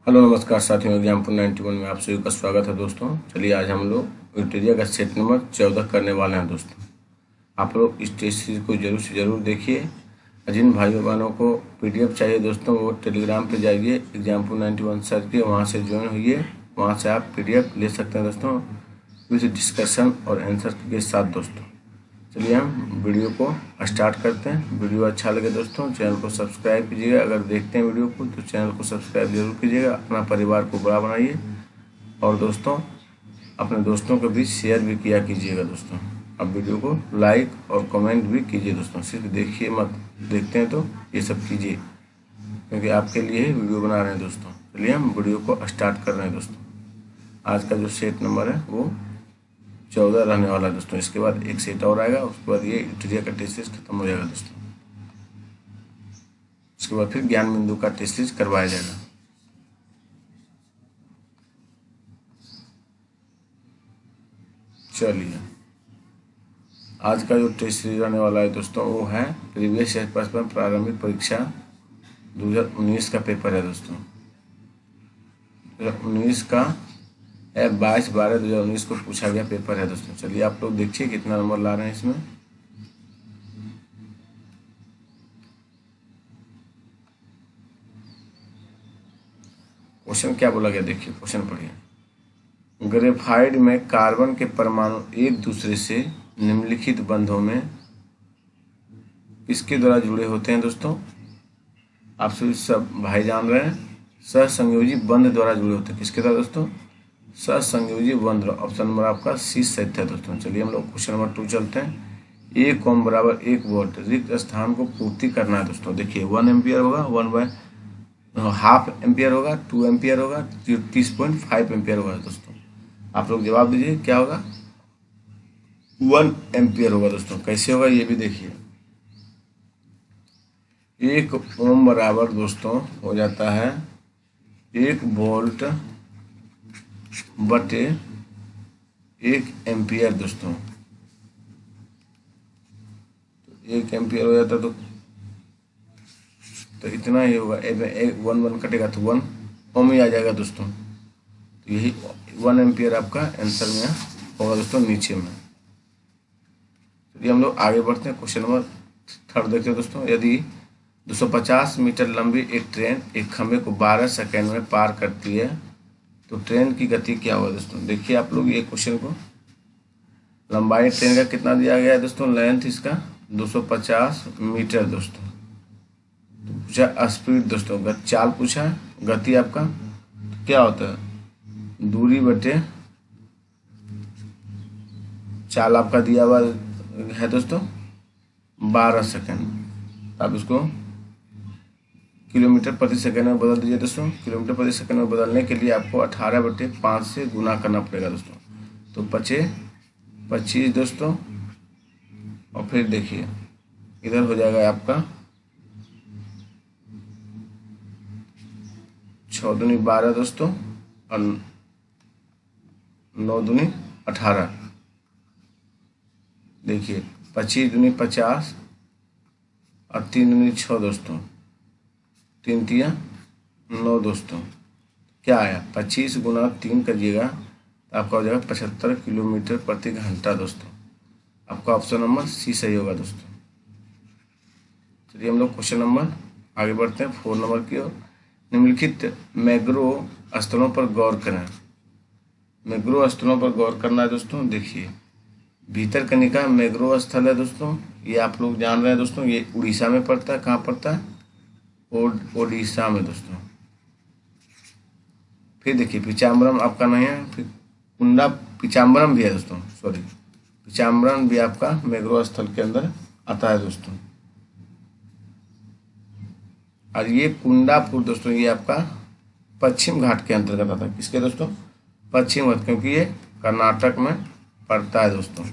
Hello नमस्कार साथियों, example 91 में आप सभी का स्वागत है दोस्तों। चलिए आज हम लोग विक्टोरिया का सेट नंबर 14 करने वाले हैं दोस्तों। आप लोग इस टेस्ट सीरीज को जरूर से ज़रूर देखिए। जिन भाइयों बहनों को पीडीएफ चाहिए दोस्तों, वो टेलीग्राम पे जाइए, एग्जाम्पल 91 सर्च के वहाँ से ज्वाइन होइए। वहाँ से आप पीडीएफ ले सकते हैं दोस्तों, विद डिस्कशन और आंसर के साथ दोस्तों। चलिए हम वीडियो को स्टार्ट करते हैं। वीडियो अच्छा लगे दोस्तों चैनल को सब्सक्राइब कीजिएगा। अगर देखते हैं वीडियो को तो चैनल को सब्सक्राइब जरूर कीजिएगा। अपना परिवार को बड़ा बनाइए और दोस्तों अपने दोस्तों के बीच शेयर भी किया कीजिएगा दोस्तों। अब वीडियो को लाइक और कमेंट भी कीजिए दोस्तों, सिर्फ देखिए मत, देखते हैं तो ये सब कीजिए, क्योंकि आपके लिए वीडियो बना रहे हैं दोस्तों। चलिए हम वीडियो को स्टार्ट कर रहे हैं दोस्तों। आज का जो सेट नंबर है वो 14 रहने वाला है दोस्तों। इसके बाद एक सेट और आएगा, उसके बाद ये विक्टोरिया का टेस्ट सीरीज खत्म हो जाएगा दोस्तों। उसके बाद फिर ज्ञान बिंदु का टेस्ट सीरीज करवाया जाएगा। चलिए आज का जो टेस्ट सीरीज रहने वाला है दोस्तों वो है प्रीवियस ईयर प्रश्न प्रारंभिक परीक्षा 2019 का पेपर है दोस्तों। 2019 का 22/12/2019 को पूछा गया पेपर है दोस्तों। चलिए आप लोग देखिए कितना नंबर ला रहे हैं इसमें। क्वेश्चन क्या बोला गया, देखिए क्वेश्चन पढ़िए। ग्रेफाइट में कार्बन के परमाणु एक दूसरे से निम्नलिखित बंधों में किसके द्वारा जुड़े होते हैं दोस्तों? आप सभी सब भाई जान रहे हैं, सहसंयोजी बंध द्वारा जुड़े होते हैं। किसके द्वारा दोस्तों? सहसंयोजी बंध। ऑप्शन नंबर आपका सी सही है दोस्तों। चलिए हम लोग क्वेश्चन नंबर 2 चलते हैं। 1 ओम बराबर 1 वोल्ट रिक्त स्थान को पूर्ति करना है दोस्तों। देखिए 1 एम्पियर होगा, 1/2 एम्पियर होगा, 2 एम्पियर होगा, 30.5 एम्पियर होगा दोस्तों। आप लोग जवाब दीजिए क्या होगा। 1 एम्पियर होगा दोस्तों। कैसे होगा ये भी देखिए। 1 ओम बराबर दोस्तों हो जाता है 1 वोल्ट बटे 1 एम्पियर दोस्तों। 1 एम्पियर हो जाता तो इतना ही होगा। 1 कटेगा तो 1 ओम ही आ जाएगा दोस्तों। तो यही 1 एम्पियर आपका आंसर में होगा दोस्तों नीचे में। चलिए हम लोग आगे बढ़ते हैं। क्वेश्चन नंबर 3 देखते हैं दोस्तों। यदि 250 मीटर लंबी एक ट्रेन एक खंभे को 12 सेकेंड में पार करती है तो ट्रेन की गति क्या होगा दोस्तों? देखिए आप लोग ये क्वेश्चन को, लंबाई ट्रेन का कितना दिया गया है दोस्तों, लेंथ इसका 250 मीटर दोस्तों। तो पूछा स्पीड दोस्तों, चाल पूछा, गति आपका क्या होता है, दूरी बटे चाल आपका दिया हुआ है दोस्तों 12 सेकेंड। आप इसको किलोमीटर प्रति सेकंड में बदल दीजिए दोस्तों। किलोमीटर प्रति सेकंड में बदलने के लिए आपको 18/5 से गुना करना पड़ेगा दोस्तों। तो 25 दोस्तों, और फिर देखिए इधर हो जाएगा आपका 6 दूनी 12 दोस्तों और 9 दूनी 18। देखिए 25 दूनी 50 और 3 दूनी 6 दोस्तों, 3 तिया 9 दोस्तों। क्या आया, 25 गुना 3 करिएगा तो आपका हो जाएगा 75 किलोमीटर प्रति घंटा दोस्तों। आपका ऑप्शन नंबर सी सही होगा दोस्तों। चलिए हम लोग क्वेश्चन नंबर आगे बढ़ते हैं 4 नंबर की ओर। निम्नलिखित मैग्रो स्थलों पर गौर करें। मैग्रो स्थलों पर गौर करना है दोस्तों। देखिए भीतरकनिका मैग्रो स्थल है दोस्तों, ये आप लोग जान रहे हैं दोस्तों। ये उड़ीसा में पड़ता है। कहाँ पड़ता है? ओडिशा में दोस्तों। फिर देखिए पिचाम्बरम आपका नहीं है, फिर कुंडा पिचाम्बरम भी है दोस्तों, सॉरी पिचाम्बरम भी आपका मैग्रो स्थल के अंदर आता है दोस्तों। और ये कुंडापुर दोस्तों, ये आपका पश्चिम घाट के अंतर्गत आता है। किसके दोस्तों? पश्चिम घाट, क्योंकि ये कर्नाटक में पड़ता है दोस्तों।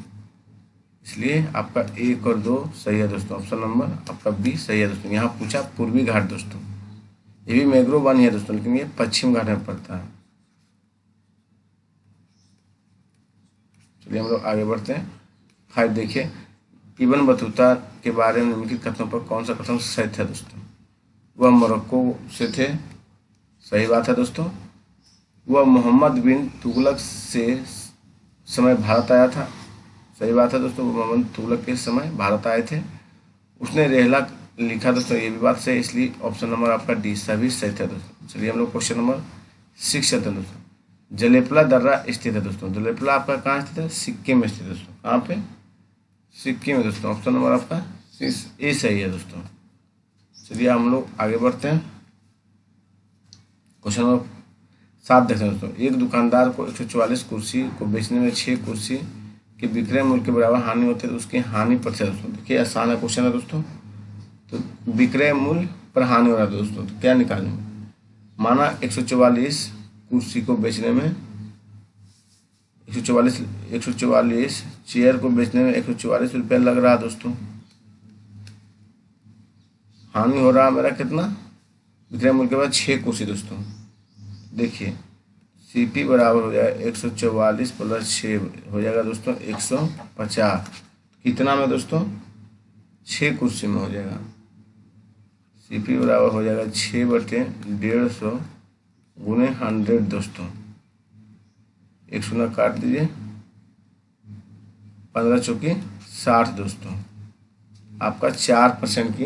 इसलिए आपका 1 और 2 सही है दोस्तों। ऑप्शन नंबर आपका बी सही है दोस्तों। यहाँ पूछा पूर्वी घाट दोस्तों, ये भी मैग्रो वन है दोस्तों, लेकिन ये पश्चिम घाट में पड़ता है। चलिए हम लोग आगे बढ़ते हैं। 5 देखिए, इब्न बतूता के बारे में निम्नलिखित कथनों पर कौन सा कथन सही है दोस्तों? वह मोरक्को से थे, सही बात है दोस्तों। वह मोहम्मद बिन तुगलक से समय भारत आया था। सही बात है दोस्तों, वो मोहम्मद तुगलक के समय भारत आए थे। उसने रेहला लिखा दोस्तों, ये भी बात सही, इसलिए ऑप्शन नंबर आपका डी सभी सही था दोस्तों। चलिए हम लोग क्वेश्चन नंबर 6 चलते हैं दोस्तों। जलेपला दर्रा स्थित है दोस्तों। जलेपला आपका कहाँ स्थित है? सिक्किम में स्थित है दोस्तों। कहाँ पे? सिक्किम में दोस्तों। ऑप्शन नंबर आपका ए सही है दोस्तों। चलिए हम लोग आगे बढ़ते हैं। क्वेश्चन नंबर 7 देखते हैं दोस्तों। एक दुकानदार को 144 कुर्सी को बेचने में 6 कुर्सी के विक्रय मूल्य के बराबर हानि होती है तो उसकी हानि प्रतिशत दोस्तों। देखिए आसान है क्वेश्चन है दोस्तों। तो विक्रय मूल्य पर हानि हो रहा है दोस्तों, तो क्या निकालेंगे? माना 144 कुर्सी को बेचने में 144 चेयर को बेचने में 144 रुपया लग रहा है दोस्तों। हानि हो रहा है मेरा कितना? विक्रय मूल्य के बाद 6 कुर्सी दोस्तों। देखिए सीपी बराबर हो जाएगा 144 प्लस 6 हो जाएगा दोस्तों 150। कितना में दोस्तों? 6 कुर्सी में हो जाएगा। सीपी बराबर हो जाएगा 6/150 गुने 100 दोस्तों। 1 शून्य काट दीजिए, 15 चौकी 60 दोस्तों। आपका 4% की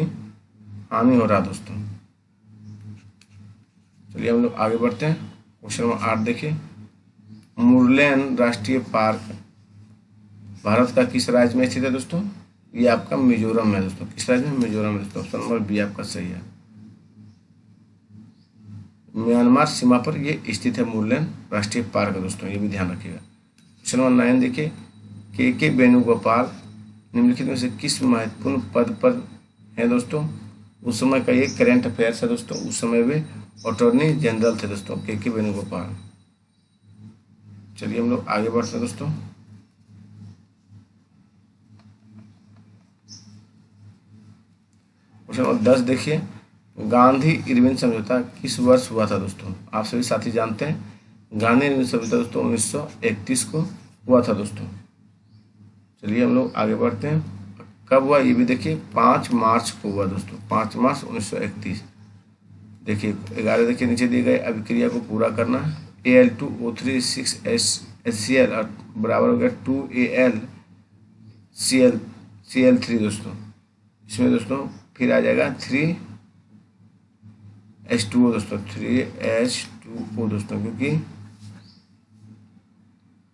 हानि हो रहा दोस्तों। चलिए हम लोग आगे बढ़ते हैं। क्वेश्चन नंबर 8 देखिए। मुरलेन राष्ट्रीय पार्क भारत का किस राज्य में स्थित है दोस्तों? ये आपका मिजोरम है दोस्तों। किस राज्य में? मिजोरम में दोस्तों। ऑप्शन नंबर बी आपका सही है। म्यांमार सीमा पर ये स्थित है मुरलेन राष्ट्रीय पार्क है दोस्तों, ये भी ध्यान रखिएगा। क्वेश्चन नंबर 9 देखिए। के वेणुगोपाल निम्नलिखित में से किस महत्वपूर्ण पद पर है दोस्तों? उस समय का ये करेंट अफेयर्स है दोस्तों। उस समय वे अटॉर्नी जनरल थे दोस्तों, के वेणुगोपाल। चलिए हम लोग आगे बढ़ते हैं दोस्तों। क्वेश्चन नंबर 10 देखिए। गांधी इरविन समझौता किस वर्ष हुआ था दोस्तों? आप सभी साथी जानते हैं गांधी इरविन समझौता दोस्तों 1931 को हुआ था दोस्तों। चलिए हम लोग आगे बढ़ते हैं। कब हुआ ये भी देखिए, 5 मार्च को हुआ दोस्तों। 5 मार्च 1931। देखिए 11 देखिए नीचे दिए गए अभिक्रिया को पूरा करना है। Al2O3 6HCl बराबर हो गया 2AlCl3 दोस्तों। इसमें दोस्तों फिर आ जाएगा 3H2O दोस्तों, 3H2O दोस्तों, क्योंकि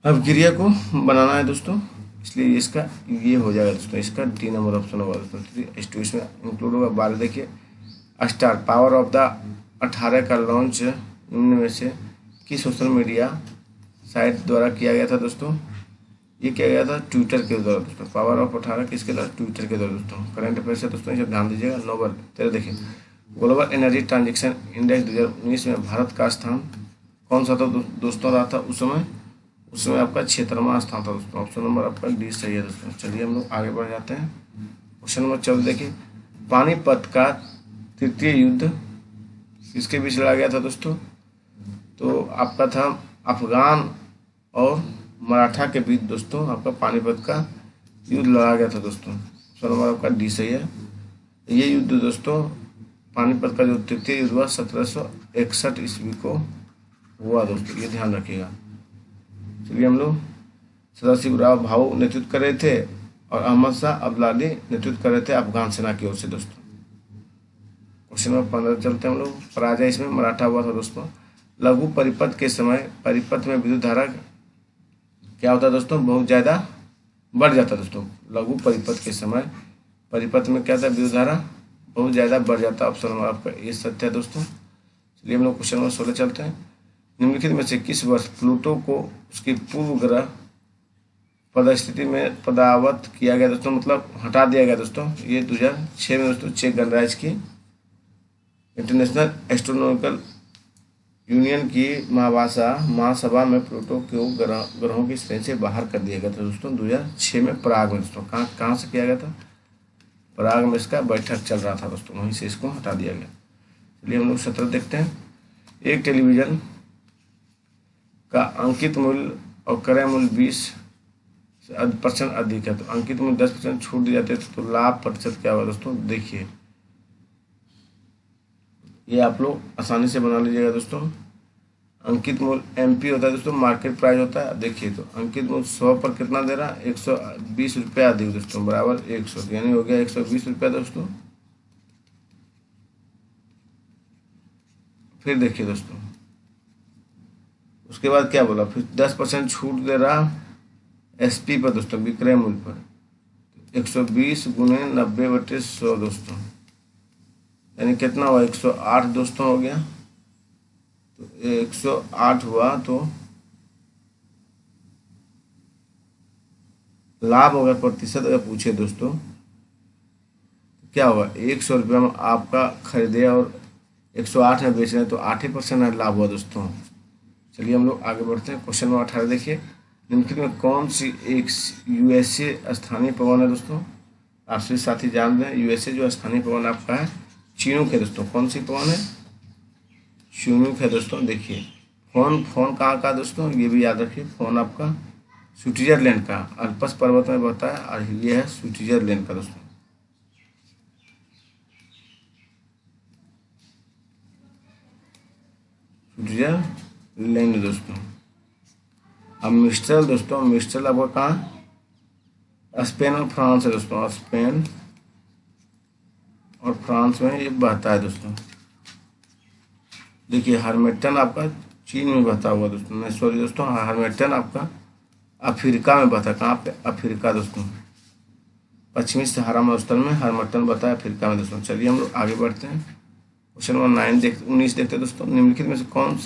अभिक्रिया को बनाना है दोस्तों, इसलिए इसका ये हो जाएगा दोस्तों। इसका डी नंबर ऑप्शन होगा दोस्तों। 3H2 इसमें इंक्लूड होगा। 12 देखिए। स्टार पावर ऑफ द 18 का लॉन्च निम्न में से किस सोशल मीडिया साइट द्वारा किया गया था दोस्तों? ये किया गया था ट्विटर के द्वारा दोस्तों। पावर ऑफ 18 किसके द्वारा? ट्विटर के द्वारा दोस्तों। करंट अफेयर से दोस्तों इसे ध्यान दीजिएगा। नंबर 13 देखिए। ग्लोबल एनर्जी ट्रांजेक्शन इंडेक्स 2019 में भारत का स्थान कौन सा था दोस्तों रहा था उस समय? उस समय आपका 76वां स्थान था दोस्तों। ऑप्शन नंबर आपका डी सही है दोस्तों। चलिए हम लोग आगे बढ़ जाते हैं। क्वेश्चन नंबर 14 देखिए। पानीपत का तृतीय युद्ध किसके बीच लड़ा गया था दोस्तों? तो आपका था अफगान और मराठा के बीच दोस्तों आपका पानीपत का युद्ध लड़ा गया था दोस्तों। ऑप्शन नंबर आपका डी सही है। ये युद्ध दोस्तों पानीपत का जो तृतीय युद्ध हुआ 1761 ईस्वी को हुआ दोस्तों, ये ध्यान रखिएगा। चलिए हम लोग सदाशिवराव भाऊ नेतृत्व कर रहे थे और अहमद शाह अब्दाली नेतृत्व कर रहे थे अफगान सेना की ओर से दोस्तों। क्वेश्चन नंबर 15 चलते हैं हम लोग। पराजय इसमें मराठा हुआ था दोस्तों। लघु परिपथ के समय परिपथ में विद्युत धारा क्या होता है दोस्तों? बहुत ज़्यादा बढ़ जाता है दोस्तों। लघु परिपथ के समय परिपथ में क्या था? विद्युत धारा बहुत ज़्यादा बढ़ जाता है। ऑप्शन नंबर आपका ये सत्य है दोस्तों। चलिए हम लोग क्वेश्चन नंबर 16 चलते हैं। निम्नलिखित में से किस वर्ष प्लूटो को उसकी पूर्व ग्रह पदस्थिति में पदावत किया गया दोस्तों, मतलब हटा दिया गया दोस्तों? ये 2006 में दोस्तों चेक गणराज्य की इंटरनेशनल एस्ट्रोनॉमिकल यूनियन की महासभा में प्लूटो को ग्रहों की श्रेणी से बाहर कर दिया गया था दोस्तों 2006 में प्राग में दोस्तों। कहाँ से किया गया था? प्राग में इसका बैठक चल रहा था दोस्तों, वहीं से इसको हटा दिया गया। चलिए हम लोग 17 देखते हैं। एक टेलीविज़न का अंकित मूल्य और क्रय मूल्य 20% अधिक है तो अंकित मूल्य 10% छूट दी जाती है तो लाभ प्रतिशत क्या होगा दोस्तों? देखिए ये आप लोग आसानी से बना लीजिएगा दोस्तों। अंकित मूल्य एमपी होता है दोस्तों, मार्केट प्राइस होता है। देखिए तो अंकित मूल्य 100 पर कितना दे रहा है, 120 रुपया अधिक दोस्तों बराबर 100, यानी हो गया 120 रुपया दोस्तों। फिर देखिए दोस्तों, उसके बाद क्या बोला, फिर 10% छूट दे रहा एसपी पर दोस्तों, विक्रय मूल्य पर। 120 गुने 90/100 दोस्तों, यानी कितना हुआ, 108 दोस्तों हो गया। तो 108 हुआ तो लाभ होगा प्रतिशत अगर पूछे दोस्तों क्या होगा, 100 रुपये में आपका खरीदे और 108 में बेच रहे हैं तो 8% लाभ हुआ दोस्तों। चलिए हम लोग आगे बढ़ते हैं। क्वेश्चन नंबर 18 देखिए, निम्नलिखित में कौन सी एक यूएसए स्थानीय पवन है दोस्तों। आप सभी साथी जान रहे हैं यूएसए जो स्थानीय पवन आपका है चीनूक है दोस्तों। कौन सी पवन है, चीनूक है दोस्तों। देखिए फोन कहाँ का दोस्तों, ये भी याद रखिए, फोन आपका स्विट्जरलैंड का अल्पस पर्वत में बहता है और ये है स्विट्जरलैंड का दोस्तों। स्विट्जरलैंड दोस्तों। अब मिस्ट्रल दोस्तों, मिस्ट्रल आपका कहाँ, स्पेन और फ्रांस है दोस्तों। स्पेन और फ्रांस में ये बहता है दोस्तों। देखिए हार्मेटन आपका चीन में बहता हुआ दोस्तों, नहीं सॉरी दोस्तों, हार्मेटन आपका अफ्रीका में बहता है। कहाँ पे, अफ्रीका दोस्तों, पश्चिमी सहारा मरुस्थल में हार्मेटन बहता है अफ्रीका में दोस्तों। चलिए हम लोग आगे बढ़ते हैं। क्वेश्चन नंबर 19 देखते हैं दोस्तों, निम्नलिखित में से कौन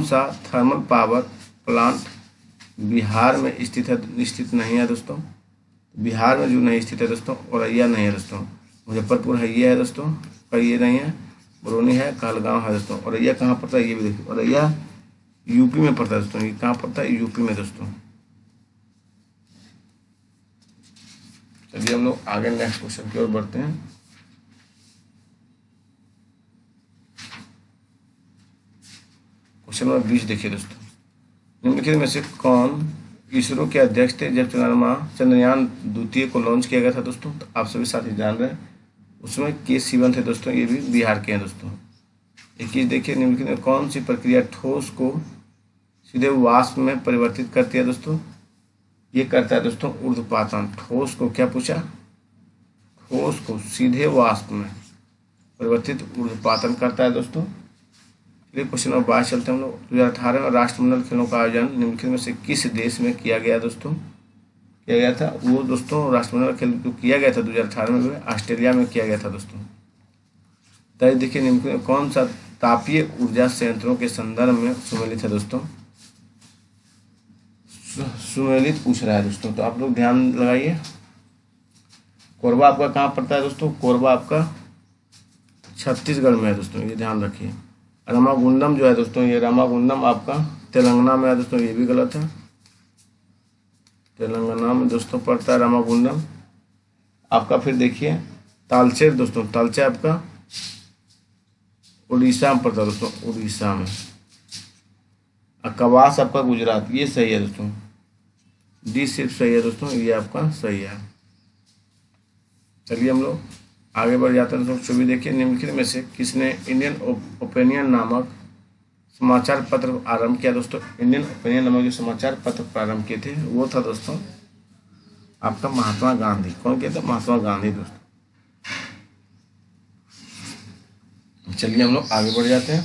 सा थर्मल पावर प्लांट बिहार में स्थित नहीं है दोस्तों। बिहार में जो नहीं स्थित है दोस्तों, औरैया नहीं है दोस्तों, मुजफ्फरपुर है ये है दोस्तों, पर ये नहीं है, बरौनी है, कहलगांव है दोस्तों। औरैया कहाँ पड़ता है, ये भी देखिए, औरैया यूपी में पड़ता है दोस्तों। ये कहाँ पड़ता है, यूपी में दोस्तों। चलिए हम लोग आगे नेक्स्ट क्वेश्चन की ओर बढ़ते हैं। क्वेश्चन नंबर 20 देखिए दोस्तों, निम्नलिखित में से कौन इसरो के अध्यक्ष थे जब चंद्रयान द्वितीय को लॉन्च किया गया था दोस्तों। तो आप सभी साथी जान रहे हैं उसमें के सिवन थे दोस्तों, ये भी बिहार के हैं दोस्तों। 21 देखिए, निम्नलिखित में कौन सी प्रक्रिया ठोस को सीधे वाष्प में परिवर्तित करती है दोस्तों। ये करता है दोस्तों ऊर्ध्वपातन। ठोस को क्या पूछा, ठोस को सीधे वाष्प में परिवर्तित ऊर्ध्वपातन करता है दोस्तों। चलिए क्वेश्चन नंबर 22 चलते हैं हम लोग। 2018 में राष्ट्रमंडल खेलों का आयोजन निम्नलिखित में से किस देश में किया गया दोस्तों, किया गया था। वो दोस्तों राष्ट्रमंडल खेल जो किया गया था 2018 में ऑस्ट्रेलिया में किया गया था दोस्तों। तय देखिए, निम्नलिखित में कौन सा तापीय ऊर्जा संयंत्रों के संदर्भ में सुमेलित है दोस्तों। सुमेलित पूछ रहा है दोस्तों, तो आप लोग ध्यान लगाइए। कोरबा आपका कहाँ पड़ता है दोस्तों, कोरबा आपका छत्तीसगढ़ में है दोस्तों, ये ध्यान रखिए। रामागुंडम जो है दोस्तों, ये रामागुंडम आपका तेलंगाना में है दोस्तों, ये भी गलत है। तेलंगाना में दोस्तों पड़ता है रामागुंडम आपका। फिर देखिए तालचेर दोस्तों, तालचेर आपका उड़ीसा में पड़ता है दोस्तों, उड़ीसा में। कवास आपका गुजरात, ये सही है दोस्तों, डी सिर्फ सही है दोस्तों, ये आपका सही है। चलिए हम लोग आगे बढ़ जाते हैं दोस्तों। भी देखिए, निम्नलिखित में से किसने इंडियन ओपिनियन नामक समाचार पत्र आरंभ किया दोस्तों। इंडियन ओपिनियन नामक जो समाचार पत्र प्रारंभ किए थे वो था दोस्तों आपका महात्मा गांधी। कौन किया था, महात्मा गांधी दोस्तों। चलिए हम लोग आगे बढ़ जाते हैं।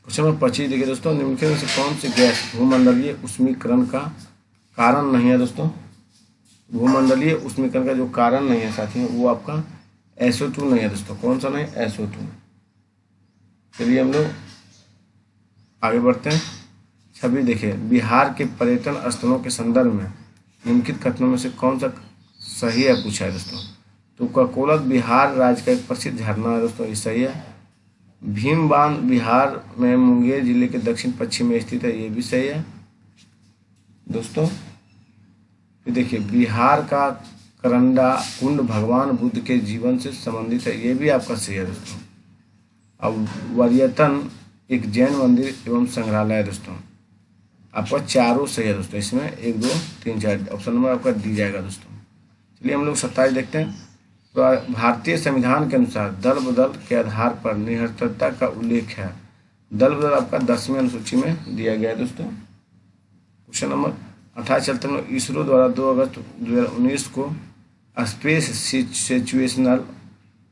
क्वेश्चन नंबर 25 देखिए दोस्तों, निम्नलिखित में से कौन सी गैस भूमंडलीय उष्मीकरण का कारण नहीं है दोस्तों। भूमंडलीय उष्मीकरण का जो कारण नहीं है साथियों वो आपका SO2 नहीं है दोस्तों। कौन सा नहीं, SO2। चलिए हम लोग आगे बढ़ते हैं। 26 देखिए, बिहार के पर्यटन स्थलों के संदर्भ में निम्नलिखित कथनों में से कौन सा सही है पूछा है दोस्तों। तो ककोलत बिहार राज्य का एक प्रसिद्ध झरना है दोस्तों, ये सही है। भीमबांध बिहार में मुंगेर जिले के दक्षिण पश्चिम में स्थित है, ये भी सही है दोस्तों। फिर देखिए, बिहार का करंडा कुंड भगवान बुद्ध के जीवन से संबंधित है, ये भी आपका सही है दोस्तों। अब वरियतन एक जैन मंदिर एवं संग्रहालय है दोस्तों। आपका चारों सही है दोस्तों, इसमें 1 2 3 4 ऑप्शन नंबर आपका दी जाएगा दोस्तों। चलिए हम लोग 27 देखते हैं। भारतीय संविधान के अनुसार दल बदल के आधार पर निरंतरता का उल्लेख है। दल बदल आपका 10वीं अनुसूची में दिया गया है दोस्तों। क्वेश्चन नंबर 28 चलते हैं। इसरो द्वारा 2 अगस्त 2019 को space situational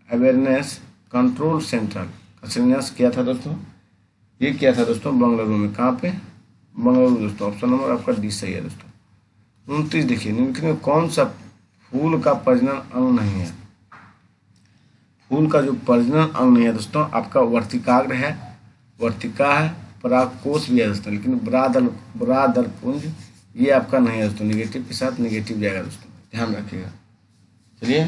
awareness control centre का शिलान्यास किया था दोस्तों। ये किया था दोस्तों बेंगलुरु में। कहाँ पे? बेंगलुरु दोस्तों। ऑप्शन नंबर आपका डी सही है दोस्तों। 29 देखिए, निम्नलिखित में कौन सा फूल का प्रजनन अंग नहीं है? फूल का जो प्रजनन अंग नहीं है दोस्तों आपका वर्तिकाग्र है, वर्तिका है, परागकोश भी है दोस्तों, लेकिन ब्रादलपुंज ये आपका नहीं है दोस्तों। निगेटिव के साथ निगेटिव जाएगा दोस्तों, ध्यान रखिएगा। चलिए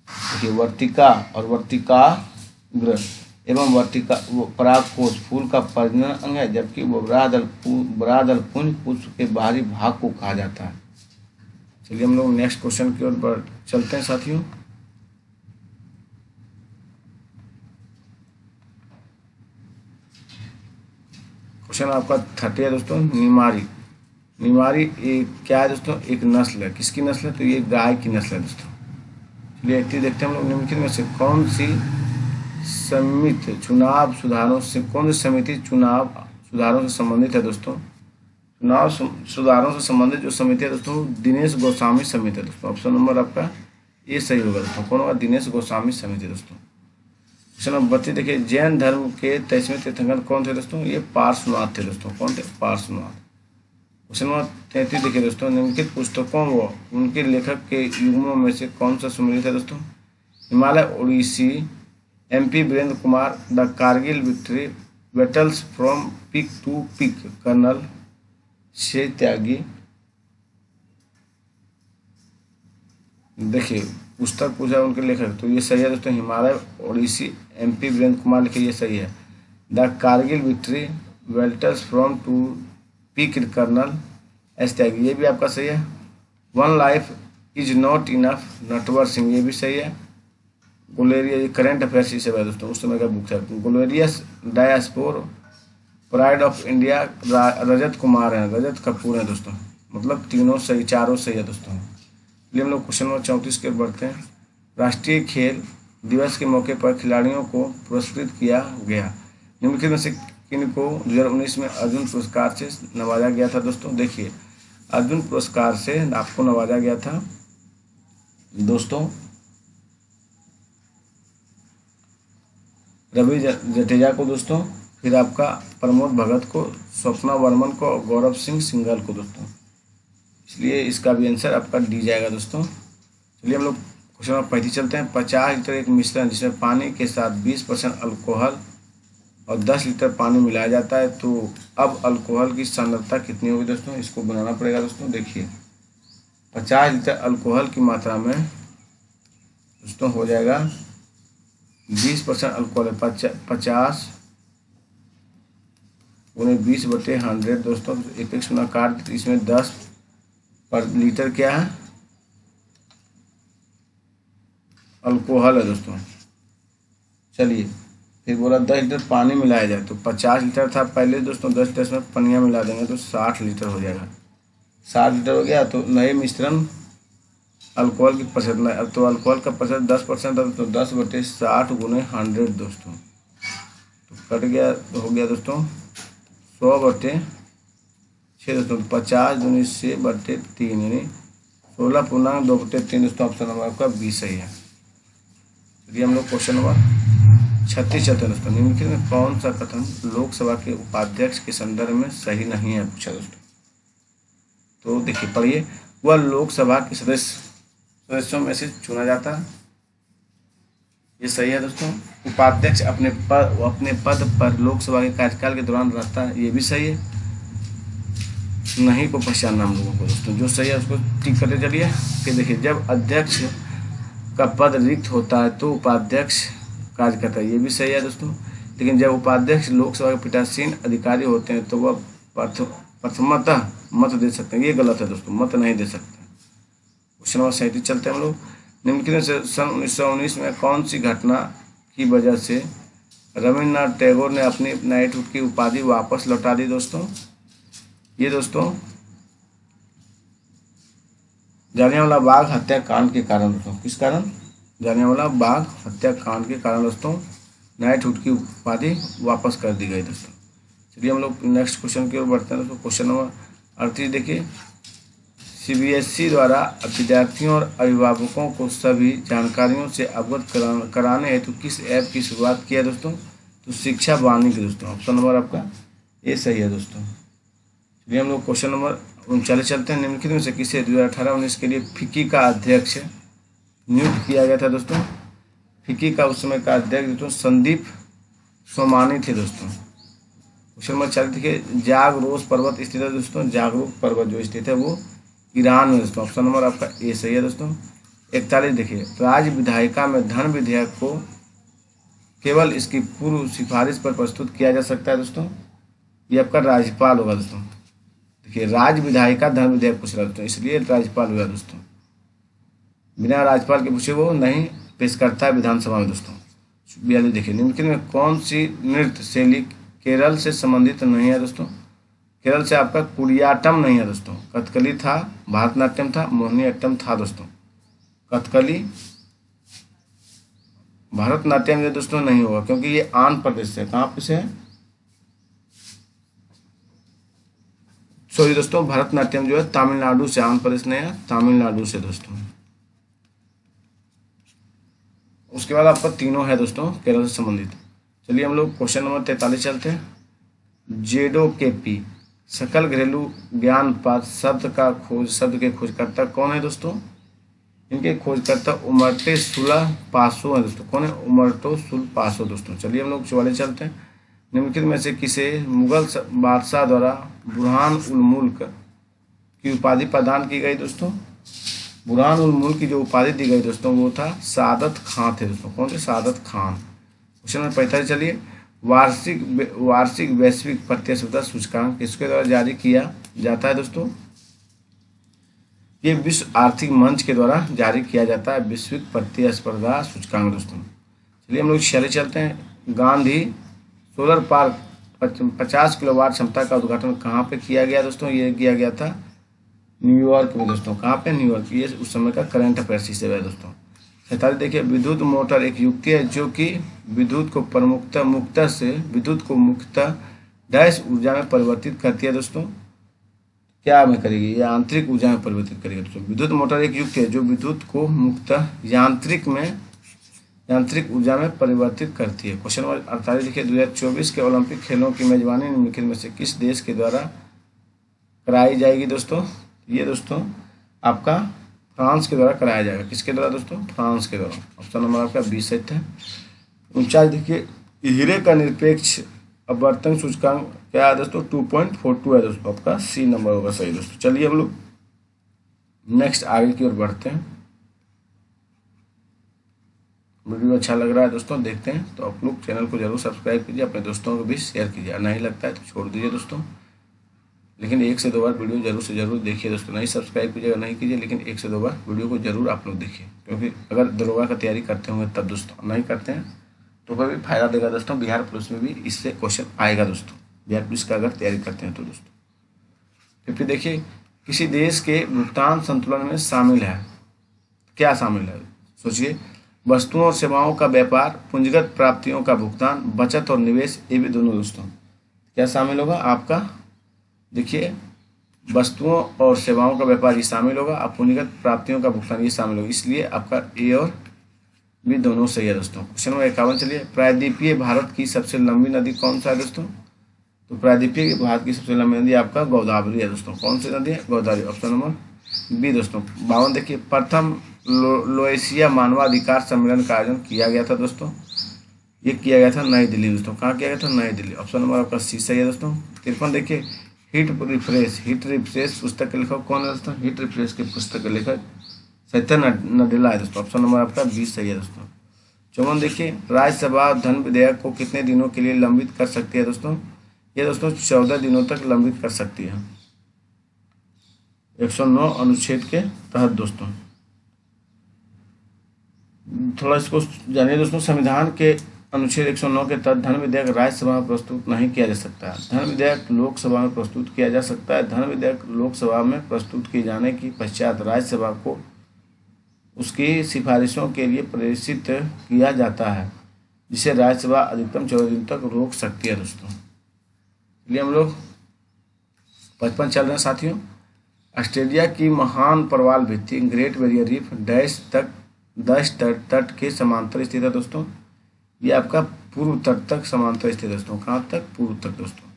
देखिए, वर्तिका और वर्तिकाग्र एवं वर्तिका परागकोश फूल का प्रजनन अंग है, जबकि वो ब्रादलपुंज पुष्प के बाहरी भाग को कहा जाता है। चलिए हम लोग नेक्स्ट क्वेश्चन की ओर चलते हैं साथियों। क्वेश्चन आपका 30 है दोस्तों। निमारी क्या है दोस्तों? एक नस्ल है। किसकी नस्ल है? तो ये गाय की नस्ल है दोस्तों। चलिए एक्टिव देखते हैं हम लोग। निम्नलिखित में से कौन सी समिति चुनाव सुधारों से संबंधित है दोस्तों? चुनाव सुधारों से संबंधित जो समिति है दोस्तों, दिनेश गोस्वामी समिति है दोस्तों। ऑप्शन नंबर आपका ये सही होगा दोस्तों। कौन होगा? दिनेश गोस्वामी समिति दोस्तों। क्वेश्चन नंबर 32 देखिए, जैन धर्म के 23वें तीर्थंकर कौन थे दोस्तों? ये पार्श्वनाथ थे दोस्तों। कौन थे? पार्श्वनाथ। क्वेश्चन नंबर 33 देखिए दोस्तों, निम्नलिखित पुस्तकों व उनके लेखक के युग्मों में से कौन सा सम्मिलित है दोस्तों? Himalaya Odyssey, MP Virendra Kumar, the Kargil victory, battles from peak to peak, colonel से त्यागी। देखिए पुस्तक पूछा उनके लेखक, तो ये सही है दोस्तों। हिमालय ओडिसी, MP वीरेंद्र कुमार लिखे, ये सही है। The Kargil victory, battles from to peak, colonel S Tyagi, ये भी आपका सही है। One life is not enough, Natwar Singh, ये भी सही है। गुलेरिया, करंट अफेयर्स से है दोस्तों, उस समय का बुक है। गुलेरियस diaspore, pride of India, Rajat Kumar है, रजत कपूर है दोस्तों। मतलब तीनों सही, चारों सही है दोस्तों। चलिए हम लोग क्वेश्चन नंबर 34 के बढ़ते हैं। राष्ट्रीय खेल दिवस के मौके पर खिलाड़ियों को पुरस्कृत किया गया। निम्नलिखित में से किनको 2019 में अर्जुन पुरस्कार से नवाजा गया था दोस्तों? देखिए, अर्जुन पुरस्कार से आपको नवाजा गया था दोस्तों रवि जडेजा को दोस्तों, फिर आपका प्रमोद भगत को, स्वप्ना वर्मन को और गौरव सिंह सिंघल को दोस्तों। इसलिए इसका भी आंसर आपका डी जाएगा दोस्तों। चलिए हम लोग क्वेश्चन नंबर 35 चलते हैं। 50 लीटर एक मिश्रण जिसमें पानी के साथ 20% अल्कोहल और 10 लीटर पानी मिलाया जाता है, तो अब अल्कोहल की सांद्रता कितनी होगी दोस्तों? इसको बनाना पड़ेगा दोस्तों। देखिए 50 लीटर अल्कोहल की मात्रा में दोस्तों हो जाएगा 20% अल्कोहल है, 50 उन्हें 20/100 दोस्तों, एक सुना काट, इसमें 10 पर लीटर क्या है? अल्कोहल है दोस्तों। चलिए फिर बोला 10 लीटर पानी मिलाया जाए, तो 50 लीटर था पहले दोस्तों, 10 में पनिया मिला देंगे तो 60 लीटर हो जाएगा। 60 लीटर हो गया, तो नए मिश्रण अल्कोहल की प्रतिशत, अब तो अल्कोहल का प्रतिशत 10% है तो 10/60 × 100 दोस्तों, तो कट गया, तो हो गया दोस्तों 100/6 दोस्तों। 50 दूनी 6/3 यानी 16.2/3 दोस्तों। ऑप्शन नंबर आपका बी सही है। चलिए हम लोग क्वेश्चन नंबर 36 चलते हैं दोस्तों। निम्नलिखित में कौन सा कथन लोकसभा के उपाध्यक्ष के संदर्भ में सही नहीं है पूछा दोस्तों? तो देखिए पढ़िए, वह लोकसभा के सदस्यों में से चुना जाता है, ये सही है दोस्तों। उपाध्यक्ष अपने पद पर लोकसभा के कार्यकाल के दौरान रहता है, ये भी सही है। नहीं को पहचानना हम लोगों को दोस्तों, जो सही है उसको टिक करते चलिए। फिर देखिए, जब अध्यक्ष का पद रिक्त होता है तो उपाध्यक्ष कार्य करता है, ये भी सही है दोस्तों। लेकिन जब उपाध्यक्ष लोकसभा के पीठासीन अधिकारी होते हैं तो वह प्रथमतः मत दे सकते हैं, ये गलत है दोस्तों, मत नहीं दे सकते। क्वेश्चन नंबर 37 चलते हैं हम लोग। निम्नलिखित से सन 1919 में कौन सी घटना की वजह से रविन्द्रनाथ टैगोर ने अपनी नाइटहुड की उपाधि वापस लौटा दी दोस्तों? ये दोस्तों जलियांवाला बाग हत्याकांड के कारण दोस्तों, किस कारण? जलियांवाला बाग हत्याकांड के कारण दोस्तों नाइटहुड की उपाधि वापस कर दी गई दोस्तों। चलिए हम लोग नेक्स्ट क्वेश्चन की ओर बढ़ते हैं दोस्तों। क्वेश्चन नंबर 38 देखिए, सीबीएसई द्वारा विद्यार्थियों और अभिभावकों को सभी जानकारियों से अवगत कराने हेतु किस ऐप की शुरुआत की है दोस्तों? तो शिक्षा वाणी की दोस्तों। ऑप्शन नंबर आपका ए सही है दोस्तों। चलिए हम लोग क्वेश्चन नंबर 39 चलते हैं। निम्नलिखित में से किसे 2018-19 के लिए फिक्की का अध्यक्ष नियुक्त किया गया था दोस्तों? फिक्की का उस समय का अध्यक्ष दोस्तों संदीप सोमानी थे दोस्तों। क्वेश्चन नंबर 40 देखिए, जागरोस पर्वत स्थित है दोस्तों। जागरूक पर्वत जो स्थित है वो ईरान में दोस्तों। ऑप्शन नंबर आपका ए सही है दोस्तों। 41 देखिए, राज्य विधायिका में धन विधेयक को केवल इसकी पूर्व सिफारिश पर प्रस्तुत किया जा सकता है दोस्तों। ये आपका राज्यपाल होगा दोस्तों। देखिए, राज्य विधायिका धन विधेयक पूछ रहा है दोस्तों, इसलिए राज्यपाल हुआ दोस्तों। बिना राज्यपाल के पूछे वो नहीं पेश करता है विधानसभा में दोस्तों। 42 देखिए, निम्नलिखित में कौन सी नृत्य शैली केरल से संबंधित नहीं है दोस्तों? केरल से आपका कुडियाट्टम नहीं है दोस्तों। कथकली था, भारतनाट्यम था, मोहिनीअट्टम था दोस्तों। कथकली भारतनाट्यम ये दोस्तों नहीं होगा क्योंकि ये आंध्र प्रदेश से, कहाँ पे से है? सॉरी दोस्तों, भारतनाट्यम जो है तमिलनाडु से, आंध्र प्रदेश नहीं है, तमिलनाडु से दोस्तों। उसके बाद आपका तीनों है दोस्तों केरल से संबंधित। चलिए हम लोग क्वेश्चन नंबर 43 चलते हैं। जेडो के पी सकल घरेलू ज्ञान पाठ शब्द के खोजकर्ता कौन है दोस्तों? इनके खोजकर्ता उमर्टो सुला पासो है दोस्तों। कौन है? उमर्टो सुल पासो दोस्तों। चलिए हम लोग 44 चलते हैं। निम्नलिखित में से किसे मुगल बादशाह द्वारा बुरहान उल मुल्क की उपाधि प्रदान की गई दोस्तों? बुरहान उल मुल्क की जो उपाधि दी गई दोस्तों वो था सादत खान थे दोस्तों। कौन थे? सादत खान। क्वेश्चन नंबर 45 चलिए, वार्षिक वैश्विक प्रतिस्पर्धा सूचकांक किसके द्वारा जारी किया जाता है दोस्तों? ये विश्व आर्थिक मंच के द्वारा जारी किया जाता है वैश्विक प्रतिस्पर्धा सूचकांक दोस्तों। चलिए हम लोग 46 चलते हैं। गांधी सोलर पार्क 50 किलोवाट क्षमता का उद्घाटन कहाँ पे किया गया दोस्तों? ये किया गया था न्यूयॉर्क में दोस्तों। कहाँ पे? न्यूयॉर्क। ये उस समय का करंट अफेयर्स से है दोस्तों। 47 देखिए, विद्युत मोटर एक युक्ति है जो कि विद्युत को मुख्यतः डैश ऊर्जा में परिवर्तित करती है दोस्तों। क्या में करेगी? ये आंतरिक ऊर्जा में परिवर्तित करेगी दोस्तों। विद्युत मोटर एक युक्ति है जो विद्युत को मुख्यतः यांत्रिक ऊर्जा में परिवर्तित करती है। क्वेश्चन नंबर 48 देखिए, 2024 के ओलंपिक खेलों की मेजबानी निम्नलिखित में से किस देश के द्वारा कराई जाएगी दोस्तों? ये दोस्तों आपका फ्रांस के द्वारा कराया जाएगा। किसके द्वारा दोस्तों? फ्रांस के द्वारा। ऑप्शन नंबर आपका 20 है। 49 देखिए, हीरे का निरपेक्ष अपवर्तन सूचकांक क्या है दोस्तों? 2.42 है दोस्तों। आपका सी नंबर होगा सही दोस्तों। चलिए हम लोग नेक्स्ट आगे की ओर बढ़ते हैं। वीडियो अच्छा लग रहा है दोस्तों, देखते हैं तो आप लोग चैनल को जरूर सब्सक्राइब कीजिए, अपने दोस्तों को भी शेयर कीजिए। नहीं लगता है तो छोड़ दीजिए दोस्तों, लेकिन 1 से 2 बार वीडियो जरूर से जरूर देखिए दोस्तों। नहीं सब्सक्राइब कीजिएगा नहीं कीजिए, लेकिन 1 से 2 बार वीडियो को जरूर आप लोग देखिए, क्योंकि अगर दरोगा का तैयारी करते होंगे तब दोस्तों, नहीं करते हैं तो कोई भी फायदा देगा दोस्तों। बिहार पुलिस में भी इससे क्वेश्चन आएगा दोस्तों, बिहार पुलिस का अगर तैयारी करते हैं तो दोस्तों। फिर देखिए, किसी देश के भुगतान संतुलन में शामिल है, क्या शामिल है? सोचिए, वस्तुओं और सेवाओं का व्यापार, पूंजीगत प्राप्तियों का भुगतान, बचत और निवेश, ये भी दोनों दोस्तों क्या शामिल होगा आपका? देखिए, वस्तुओं और सेवाओं का व्यापार ये शामिल होगा, और पूंजीगत प्राप्तियों का भुगतान ये शामिल होगा, इसलिए आपका ए और बी दोनों सही है दोस्तों। क्वेश्चन नंबर 51 चलिए, प्रायद्वीपीय भारत की सबसे लंबी नदी कौन सा है दोस्तों? तो प्रायद्वीपीय भारत की सबसे लंबी नदी आपका गोदावरी है दोस्तों। कौन सी नदी है? गोदावरी। ऑप्शन नंबर बी दोस्तों। 52 देखिए, प्रथम लोएशिया मानवाधिकार सम्मेलन का आयोजन किया गया था दोस्तों। ये किया गया था नई दिल्ली दोस्तों। कहाँ किया गया था? नई दिल्ली। ऑप्शन नंबर आपका सी सही है दोस्तों। 53 देखिए, हिट रिफ्रेश पुस्तक के लेखक कौन है दोस्तों? हिट रिफ्रेश के पुस्तक के लेखक सत्य नडेला है दोस्तों। ऑप्शन नंबर आपका 20 सही है दोस्तों। 54 देखिए, राज्यसभा धन विधेयक को कितने दिनों के लिए लंबित कर सकती है दोस्तों? ये दोस्तों 14 दिनों तक लंबित कर सकती है, 109 अनुच्छेद के तहत दोस्तों। थोड़ा इसको जानिए दोस्तों। संविधान के अनुच्छेद 109 के तहत धन विधेयक राज्यसभा में प्रस्तुत नहीं किया जा सकता। धन विधेयक लोकसभा में प्रस्तुत किया जा सकता है। धन विधेयक लोकसभा में प्रस्तुत किए जाने के पश्चात राज्यसभा को उसकी सिफारिशों के लिए प्रेषित किया जाता है, जिसे राज्यसभा अधिकतम 14 दिन तक रोक सकती है। दोस्तों चलिए हम लोग 55 चल रहे हैं साथियों। ऑस्ट्रेलिया की महान प्रवाल भित्ति ग्रेट बैरियर रीफ डैश तट के समांतर स्थित है। दोस्तों ये आपका पूर्व तट तक समांतर स्थित है। दोस्तों कहाँ तक? पूर्व तक। दोस्तों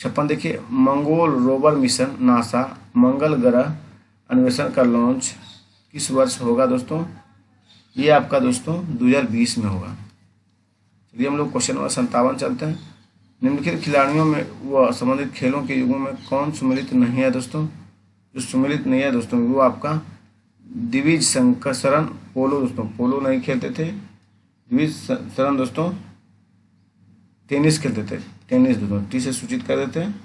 56 देखिए, मंगोल रोवर मिशन नासा मंगल ग्रह अन्वेषण का लॉन्च किस वर्ष होगा? दोस्तों ये आपका दोस्तों 2020 में होगा। चलिए हम लोग क्वेश्चन नंबर 57 चलते हैं। निम्नलिखित खिलाड़ियों में व संबंधित खेलों के युगों में कौन सम्मिलित नहीं है? दोस्तों जो सम्मिलित नहीं है दोस्तों वो आपका द्विज शरण पोलो। दोस्तों पोलो नहीं खेलते थे। द्विज शरण दोस्तों टेनिस खेलते थे। टेनिस दोस्तों टी से सूचित कर देते हैं।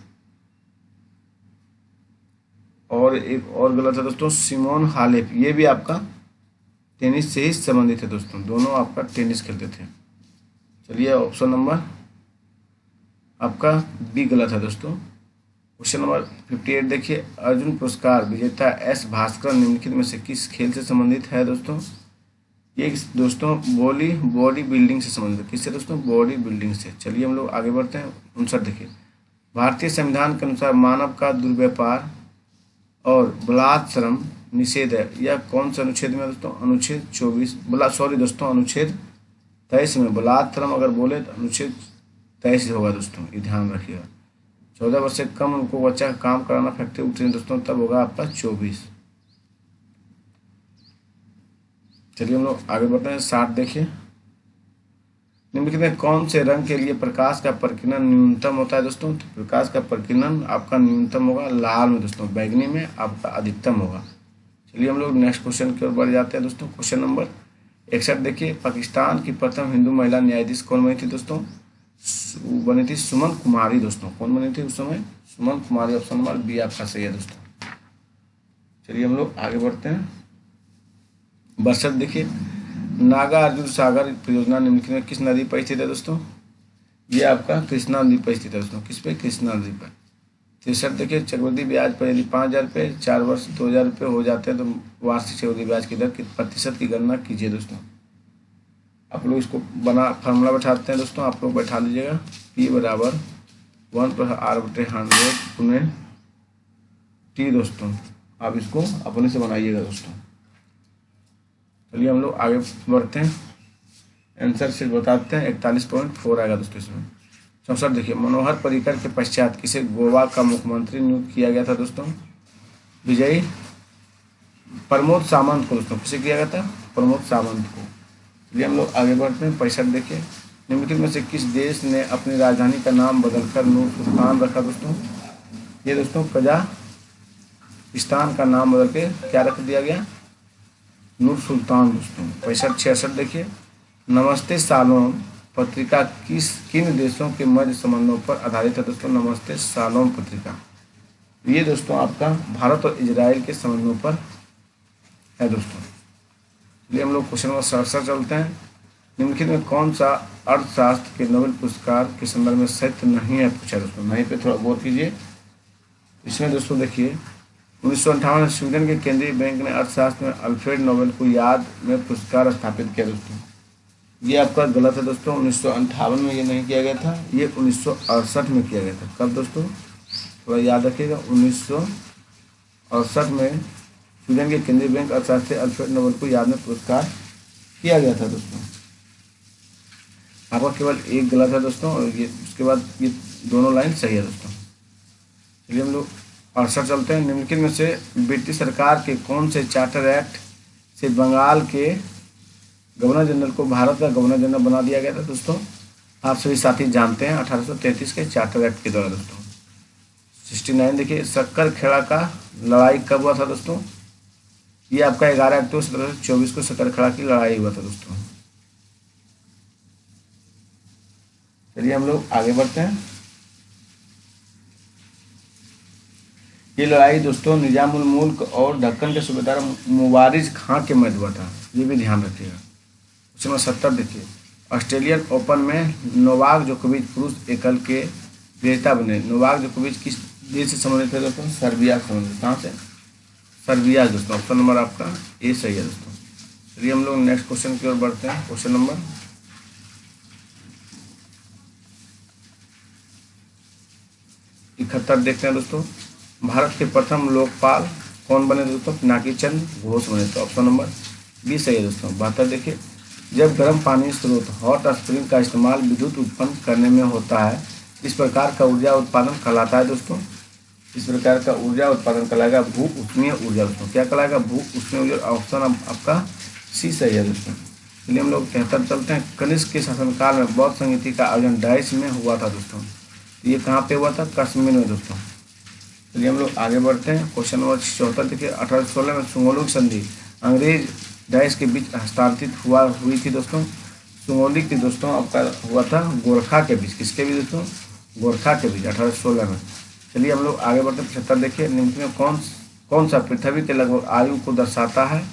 और एक और गलत है दोस्तों, सिमोन हालेप, ये भी आपका टेनिस से ही संबंधित है। दोस्तों दोनों आपका टेनिस खेलते थे। चलिए ऑप्शन नंबर आपका बी गलत है। दोस्तों क्वेश्चन नंबर 58 देखिए, अर्जुन पुरस्कार विजेता एस भास्कर निम्नलिखित में से किस खेल से संबंधित है? दोस्तों ये दोस्तों बॉडी बिल्डिंग से संबंधित है। किससे दोस्तों? बॉडी बिल्डिंग से। चलिए हम लोग आगे बढ़ते हैं। 59 देखिए, भारतीय संविधान के अनुसार मानव का दुर्व्यापार और बलात्श्रम निषेध है, यह कौन से अनुच्छेद में? दोस्तों अनुच्छेद 24 अनुच्छेद 23 में। बलात्श्रम अगर बोले तो अनुच्छेद 23 होगा। दोस्तों ये ध्यान रखिएगा। 14 वर्ष से कम उनको बच्चा का काम कराना फैक्ट्री उठे दोस्तों तब होगा आपका 24। चलिए हम लोग आगे बढ़ते हैं। 60 देखिए, निम्नलिखित में कौन से रंग के लिए प्रकाश का प्रकीर्णन न्यूनतम होता है? दोस्तों तो प्रकाश का प्रकीर्णन आपका न्यूनतम होगा लाल में। दोस्तों बैगनी में आपका अधिकतम होगा। चलिए हम लोग नेक्स्ट क्वेश्चन की ओर बढ़ जाते हैं। दोस्तों क्वेश्चन नंबर 61 देखिए, पाकिस्तान की प्रथम हिंदू महिला न्यायाधीश कौन बनी थी? दोस्तों बनी थी सुमन कुमारी। दोस्तों कौन बनी थी उस समय? सुमन कुमारी। ऑप्शन नंबर बी आपका सही है। दोस्तों चलिए हम लोग आगे बढ़ते हैं। 62 देखिए, नागार्जुन सागर परियोजना निम्नलिखित में किस नदी पर स्थित है? दोस्तों ये आपका कृष्णा नदी पर स्थित है। दोस्तों किस पे? कृष्णा नदी पर। 63 देखिए, चक्रवृद्धि ब्याज पर यदि 5000 रुपये 4 वर्ष 2000 रुपये हो जाते हैं तो वार्षिक चक्रवृद्धि ब्याज की दर के प्रतिशत की गणना कीजिए। दोस्तों आप लोग इसको फार्मूला बैठाते हैं। दोस्तों आप लोग बैठा लीजिएगा, P बराबर 1/r/100 गुने T। दोस्तों आप इसको अपने से बनाइएगा। दोस्तों चलिए हम लोग आगे बढ़ते हैं। आंसर से बताते हैं 41.4 आएगा। दोस्तों इसमें 64 देखिए, मनोहर पर्रिकर के पश्चात किसे गोवा का मुख्यमंत्री नियुक्त किया गया था? दोस्तों विजयी प्रमोद सावंत को। दोस्तों किसे किया गया था? प्रमोद सावंत को। चलिए हम लोग आगे बढ़ते हैं। 65 देखिए, निम्नलिखित में से किस देश ने अपनी राजधानी का नाम बदलकर नूर सुल्तान रखा? दोस्तों ये दोस्तों कजाकिस्तान का नाम बदल के क्या रख दिया गया? नूर सुल्तान। दोस्तों 65-66 देखिए, नमस्ते सालोम पत्रिका किन देशों के मध्य संबंधों पर आधारित है? दोस्तों नमस्ते सालोम पत्रिका ये दोस्तों आपका भारत और इजराइल के संबंधों पर है। दोस्तों चलिए हम लोग क्वेश्चन नंबर 67 चलते हैं। निम्नलिखित में कौन सा अर्थशास्त्र के नोबेल पुरस्कार के संदर्भ में सत्य नहीं है? पूछा। दोस्तों नहीं पे थोड़ा गौर कीजिए। इसमें दोस्तों देखिए, 1958 में स्वीडन के केंद्रीय बैंक ने अर्थशास्त्र में अल्फ्रेड नोबेल को याद में पुरस्कार स्थापित किया। दोस्तों ये आपका गलत है। दोस्तों 1958 में ये नहीं किया गया था, ये 1968 में किया गया था। कब? दोस्तों थोड़ा याद रखिएगा, 1968 में स्वीडन के केंद्रीय बैंक अर्थशास्त्री अल्फ्रेड नोबेल को याद में पुरस्कार किया गया था। दोस्तों आपका केवल एक गलत है। दोस्तों और ये उसके बाद ये दोनों लाइन सही है। दोस्तों चलिए हम लोग 68 चलते हैं। निम्नलिखित में से ब्रिटिश सरकार के कौन से चार्टर एक्ट से बंगाल के गवर्नर जनरल को भारत का गवर्नर जनरल बना दिया गया था? दोस्तों आप सभी साथी जानते हैं 1833 के चार्टर एक्ट के द्वारा। दोस्तों 69 देखिए, शक्कर खेड़ा का लड़ाई कब हुआ था? दोस्तों ये आपका 11 अक्टूबर 1724 को शक्कर खेड़ा की लड़ाई हुआ था। दोस्तों चलिए हम लोग आगे बढ़ते हैं। ये लड़ाई दोस्तों निजामुल मुल्क और दक्कन के सूबेदार मुबारिज खां के मध्य हुआ था। ये भी ध्यान रखिएगा। क्वेश्चन नंबर 70 देखिए, ऑस्ट्रेलियन ओपन में नोवाक जोकोविच पुरुष एकल के विजेता बने। नोवाक जोकोविच किस देश से संबंधित है दोस्तों? सर्बिया से संबंधित। कहाँ से? सर्बिया दोस्तों। ऑप्शन नंबर आपका ए सही है दोस्तों। चलिए हम लोग नेक्स्ट क्वेश्चन की ओर बढ़ते हैं। क्वेश्चन नंबर 71 देखते हैं दोस्तों। भारत के प्रथम लोकपाल कौन बने दोस्तों? पिनाकी चंद्र घोष बने। तो ऑप्शन नंबर बी सही है दोस्तों। 72 देखिए, जब गर्म पानी स्रोत हॉट स्प्रिंग का इस्तेमाल विद्युत उत्पन्न करने में होता है, इस प्रकार का ऊर्जा उत्पादन कहलाता है दोस्तों। इस प्रकार का ऊर्जा उत्पादन कहलाएगा भू ऊष्मीय ऊर्जा दोस्तों। क्या कहलाएगा? भू ऊष्मीय ऊर्जा। ऑप्शन आपका सी सही है दोस्तों। चलिए हम लोग 73 चलते हैं। कनिष्क के शासनकाल में बौद्ध संगीति का आयोजन डाइस में हुआ था दोस्तों। ये कहाँ पे हुआ था? कश्मीर में दोस्तों। चलिए हम लोग आगे बढ़ते हैं। क्वेश्चन नंबर 74 देखिए, 1816 में सुंगोलुक संधि अंग्रेज डाइस के बीच हस्तांतरित हुई थी दोस्तों। सुंगोली की दोस्तों आपका हुआ था गोरखा के बीच। किसके बीच दोस्तों? गोरखा के बीच 1816 में। चलिए हम लोग आगे बढ़ते हैं। 75 देखिए, निम्न में कौन सा पृथ्वी के लगभग आयु को दर्शाता है?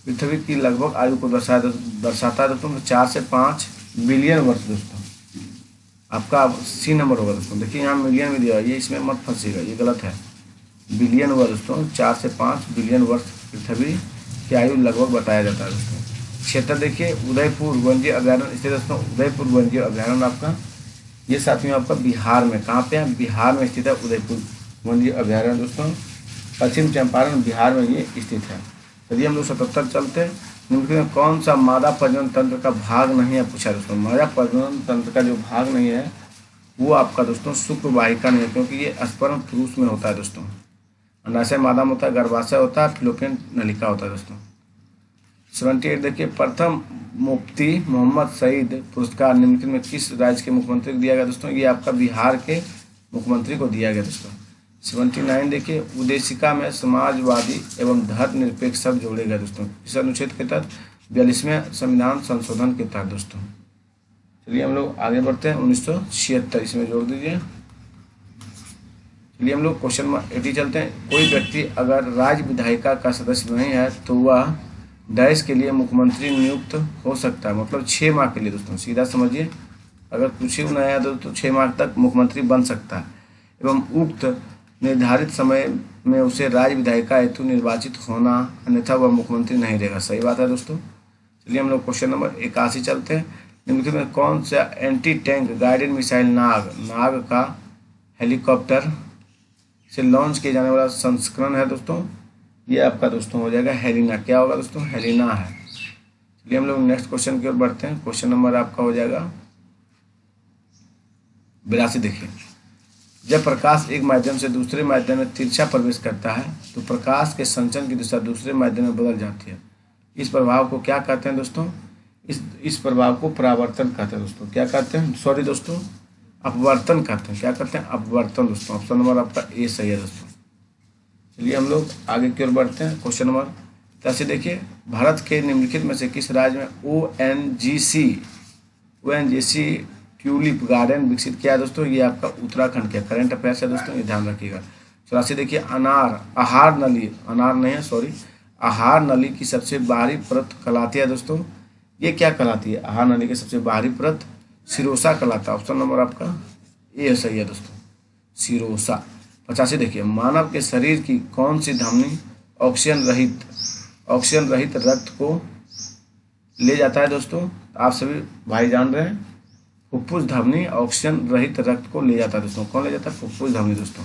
पृथ्वी की लगभग आयु को दर्शाता है दोस्तों 4 से 5 बिलियन वर्ष दोस्तों। आपका सी नंबर होगा दोस्तों। देखिए यहाँ मिलियन में दिया है, ये इसमें मत फंसीगा, ये गलत है। बिलियन हुआ दोस्तों। 4 से 5 बिलियन वर्ष पृथ्वी की आयु लगभग बताया जाता है दोस्तों। क्षेत्र देखिए, उदयपुर वन्यजीव अभ्यारण्य स्थित दोस्तों। उदयपुर वन्यजीव अभ्यारण्य आपका ये साथियों आपका बिहार में। कहाँ पे है? बिहार में स्थित है उदयपुर वन्यजीव अभ्यारण्य दोस्तों। पश्चिम चंपारण बिहार में ये स्थित है। चलिए हम लोग 77 चलते हैं। निम्नलिखित में कौन सा मादा प्रजनन तंत्र का भाग नहीं है पूछा दोस्तों। मादा प्रजनन तंत्र का जो भाग नहीं है वो आपका दोस्तों शुक्र वाहिका नहीं है, क्योंकि ये स्पर्म पुरुष में होता है दोस्तों। अंडाशय मादा में होता है, गर्भाशय होता है, फिलोपियन नलिका होता है दोस्तों। 78 देखिए, प्रथम मुफ्ती मोहम्मद सईद पुरस्कार निम्नलिखित में किस राज्य के मुख्यमंत्री को दिया गया दोस्तों? ये आपका बिहार के मुख्यमंत्री को दिया गया दोस्तों। 79 देखिए, उद्देशिका में समाजवादी एवं धर्मनिरपेक्ष शब्द जोड़े गए दोस्तों। इस अनुच्छेद के तहत 42वें संविधान संशोधन के तहत दोस्तों। चलिए हम लोग आगे बढ़ते हैं। 1976 इसमें जोड़ दीजिए। चलिए हम लोग क्वेश्चन नंबर 80 चलते हैं। कोई व्यक्ति अगर राज्य विधायिका का सदस्य नहीं है तो वह डैश के लिए मुख्यमंत्री नियुक्त हो सकता है, मतलब 6 माह के लिए दोस्तों। सीधा समझिए, अगर कुछ ही नहीं आया तो 6 माह तक मुख्यमंत्री बन सकता है एवं उक्त निर्धारित समय में उसे राज्य विधायिका हेतु निर्वाचित होना, अन्यथा वह मुख्यमंत्री नहीं रहेगा। सही बात है दोस्तों। चलिए हम लोग क्वेश्चन नंबर 81 चलते हैं। निम्नलिखित में कौन सा एंटी टैंक गाइडेड मिसाइल नाग का हेलीकॉप्टर से लॉन्च किया जाने वाला संस्करण है दोस्तों? ये आपका दोस्तों हो जाएगा हेलिना। क्या होगा दोस्तों? हेलिना है। चलिए हम लोग नेक्स्ट क्वेश्चन की ओर बढ़ते हैं। क्वेश्चन नंबर आपका हो जाएगा 82 देखिए, जब प्रकाश एक माध्यम से दूसरे माध्यम में तिरछा प्रवेश करता है तो प्रकाश के संचरण की दिशा दूसरे माध्यम में बदल जाती है। इस प्रभाव को क्या कहते हैं दोस्तों? इस प्रभाव को परावर्तन कहते हैं दोस्तों। क्या कहते हैं? सॉरी दोस्तों, अपवर्तन कहते हैं। क्या कहते हैं? अपवर्तन दोस्तों। ऑप्शन नंबर आपका ए सही है दोस्तों। चलिए हम लोग आगे की ओर बढ़ते हैं। क्वेश्चन नंबर 83 देखिए, भारत के निम्नलिखित में से किस राज्य में ONGC ट्यूलिप गार्डन विकसित किया है दोस्तों? ये आपका उत्तराखंड के करंट अफेयर्स है दोस्तों, ये ध्यान रखिएगा। 84 देखिए, आहार नली की सबसे बाहरी परत कहलाती है दोस्तों। ये क्या कहलाती है? आहार नली की सबसे बाहरी परत सिरोसा कहलाता है। ऑप्शन नंबर आपका ए सही है दोस्तों, सिरोसा। 85 देखिए, मानव के शरीर की कौन सी धमनी ऑक्सीजन रहित रक्त को ले जाता है दोस्तों? आप सभी भाई जान रहे हैं, फुफ्फुस धमनी ऑक्सीजन रहित रक्त को ले जाता है दोस्तों। कौन ले जाता है? फुफ्फुस धमनी दोस्तों।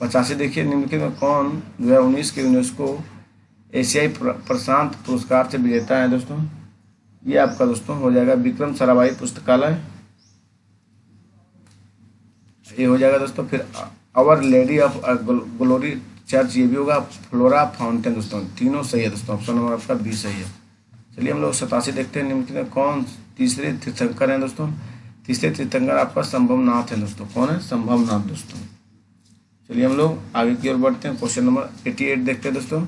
85 देखिए, निम्नलिखित में कौन 2019 के यूनेस्को एशियाई प्रशांत पुरस्कार से विजेता है दोस्तों? ये आपका दोस्तों हो जाएगा विक्रम साराभाई पुस्तकालय, ये हो जाएगा दोस्तों। फिर Our Lady of Glory Church, ये भी होगा। फ्लोरा फाउंटेन दोस्तों। तीनों सही है दोस्तों। ऑप्शन नंबर आपका बी सही है। चलिए हम लोग 87 देखते हैं। निम्नलिखित में कौन तीसरे तीर्थंकर हैं दोस्तों? तीसरे तीर्थंकर आपका संभवनाथ है दोस्तों। कौन है? संभवनाथ दोस्तों। चलिए हम लोग आगे की ओर बढ़ते हैं। क्वेश्चन नंबर 88 देखते हैं दोस्तों।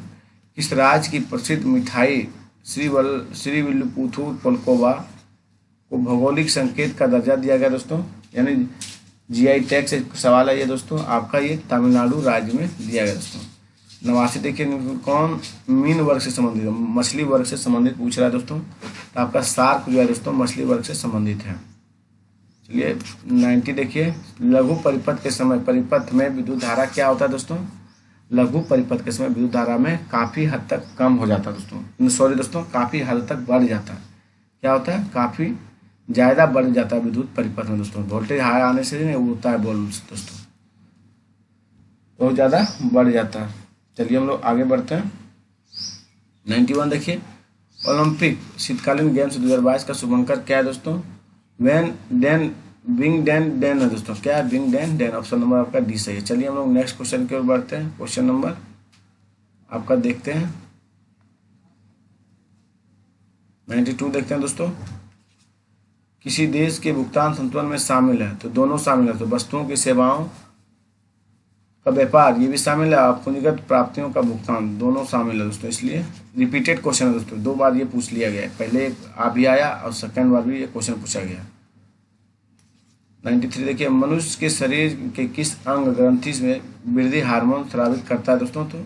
किस राज्य की प्रसिद्ध मिठाई श्रीविल्लिपुथुर पलकोवा को भौगोलिक संकेत का दर्जा दिया गया दोस्तों? यानी GI टैग से सवाल है ये दोस्तों आपका, ये तमिलनाडु राज्य में दिया गया दोस्तों। 89 देखिए कौन मीन वर्ग से संबंधित है, मछली वर्ग से संबंधित पूछ रहा है दोस्तों। तो आपका शार्क जो है दोस्तों मछली वर्ग से संबंधित है। चलिए 90 देखिए लघु परिपथ के समय परिपथ में विद्युत धारा क्या होता है दोस्तों, लघु परिपथ के समय विद्युत धारा में काफ़ी हद तक कम हो जाता है दोस्तों, सॉरी दोस्तों काफ़ी हद तक बढ़ जाता है। क्या होता है, काफ़ी ज़्यादा बढ़ जाता है विद्युत परिपथ में दोस्तों, वोल्टेज हाई आने से नहीं होता है बोल दोस्तों, बहुत ज़्यादा बढ़ जाता है। चलिए हम लोग आगे बढ़ते हैं। 91 देखिए ओलंपिक शीतकालीन गेम्स 2022 का शुभंकर क्या है दोस्तों, वैन डेन विंग डेन है दोस्तों, क्या है विंग डेन। ऑप्शन नंबर आपका डी सही है। चलिए हम लोग नेक्स्ट क्वेश्चन की ओर बढ़ते हैं। क्वेश्चन नंबर आपका देखते हैं 92 देखते हैं दोस्तों। किसी देश के भुगतान संतुलन में शामिल है, तो दोनों शामिल है, तो वस्तुओं की सेवाओं का व्यापार ये भी शामिल है, और पूंजीगत प्राप्तियों का भुगतान दोनों शामिल है दोस्तों। इसलिए रिपीटेड क्वेश्चन है दोस्तों, 2 बार ये पूछ लिया गया है, पहले भी आया और सेकंड बार भी ये क्वेश्चन पूछा गया। 93 देखिए मनुष्य के शरीर के किस अंग ग्रंथि में वृद्धि हार्मोन स्रावित करता है दोस्तों, तो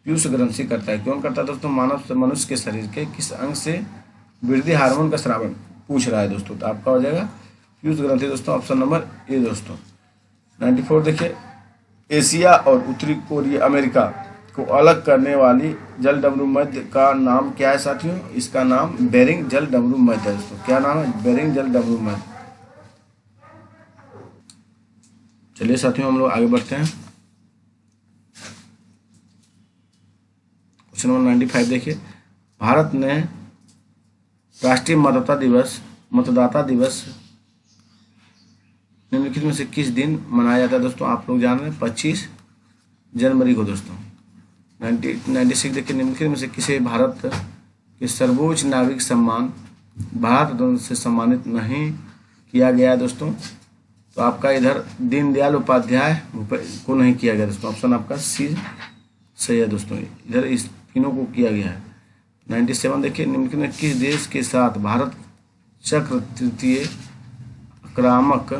पीयूष ग्रंथि करता है। कौन करता है दोस्तों, मनुष्य के शरीर के किस अंग से वृद्धि हार्मोन का स्रावन पूछ रहा है दोस्तों, तो आपका हो जाएगा पीयूष ग्रंथि दोस्तों, ऑप्शन नंबर ए दोस्तों। 94 देखिए एशिया और उत्तरी कोरिया अमेरिका को अलग करने वाली जल डमरू मध्य का नाम क्या है साथियों, इसका नाम बेरिंग जल डमरू मध्य है दोस्तों। क्या नाम है, बेरिंग जल डमरू मध्य। चलिए साथियों हम लोग आगे बढ़ते हैं। क्वेश्चन नंबर 95 देखिए भारत ने राष्ट्रीय मतदाता दिवस निम्नलिखित में से किस दिन मनाया जाता है दोस्तों, आप लोग जान रहे हैं 25 जनवरी को दोस्तों। 96 देखिए निम्नलिखित में से किसे भारत के सर्वोच्च नागरिक सम्मान भारत रत्न से सम्मानित नहीं किया गया है दोस्तों, तो आपका इधर दीनदयाल उपाध्याय को नहीं किया गया दोस्तों, ऑप्शन आपका सी सही है दोस्तों, इधर इस तीनों को किया गया है। 97 देखिए निम्नलिखित में किस देश के साथ भारत चक्र तृतीय आक्रामक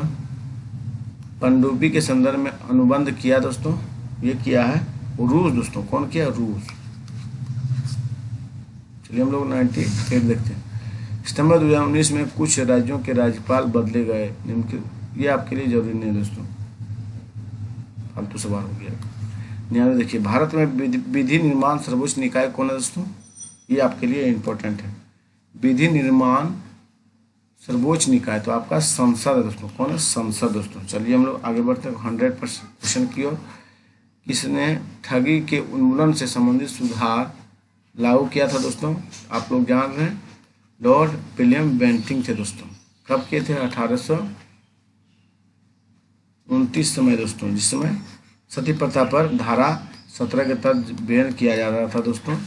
पनडुब्बी के संदर्भ में अनुबंध किया दोस्तों, ये किया है रूस दोस्तों। कौन किया, रूस। चलिए हम लोग 98 देखते हैं। सितंबर 2019 में कुछ राज्यों के राज्यपाल बदले गए, ये आपके लिए जरूरी नहीं दोस्तों, फालतू सवाल हो गया। 99 देखिए भारत में विधि निर्माण सर्वोच्च निकाय कौन है दोस्तों, ये आपके लिए इम्पोर्टेंट है। विधि निर्माण सर्वोच्च निकाय तो आपका संसद है दोस्तों। कौन है, संसद दोस्तों। चलिए हम लोग आगे बढ़ते हैं 100% क्वेश्चन की ओर। किसने ठगी के उन्मूलन से संबंधित सुधार लागू किया था दोस्तों, आप लोग जान रहे हैं लॉर्ड विलियम बेंटिंक थे दोस्तों। कब किए थे, 1829 समय दोस्तों, जिस समय सती प्रथा पर धारा 17 के तहत बैन किया जा रहा था दोस्तों,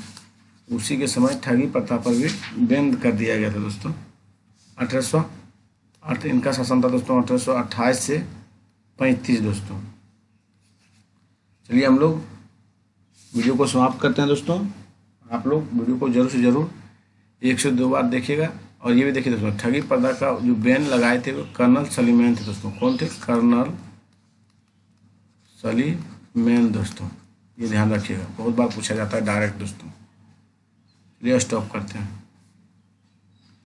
उसी के समय ठगी प्रथा पर भी बैन कर दिया गया था दोस्तों। 1808 इनका शासन था दोस्तों, 1828 से 35 दोस्तों। चलिए हम लोग वीडियो को समाप्त करते हैं दोस्तों। आप लोग वीडियो को जरूर से जरूर 1 से 2 बार देखिएगा, और ये भी देखिए दोस्तों ठगी प्रथा का जो बैन लगाए थे वो कर्नल सलीमैन थे दोस्तों। कौन थे, कर्नल सलीमैन दोस्तों, ये ध्यान रखिएगा, बहुत बार पूछा जाता है डायरेक्ट दोस्तों। चलिए स्टॉप करते हैं।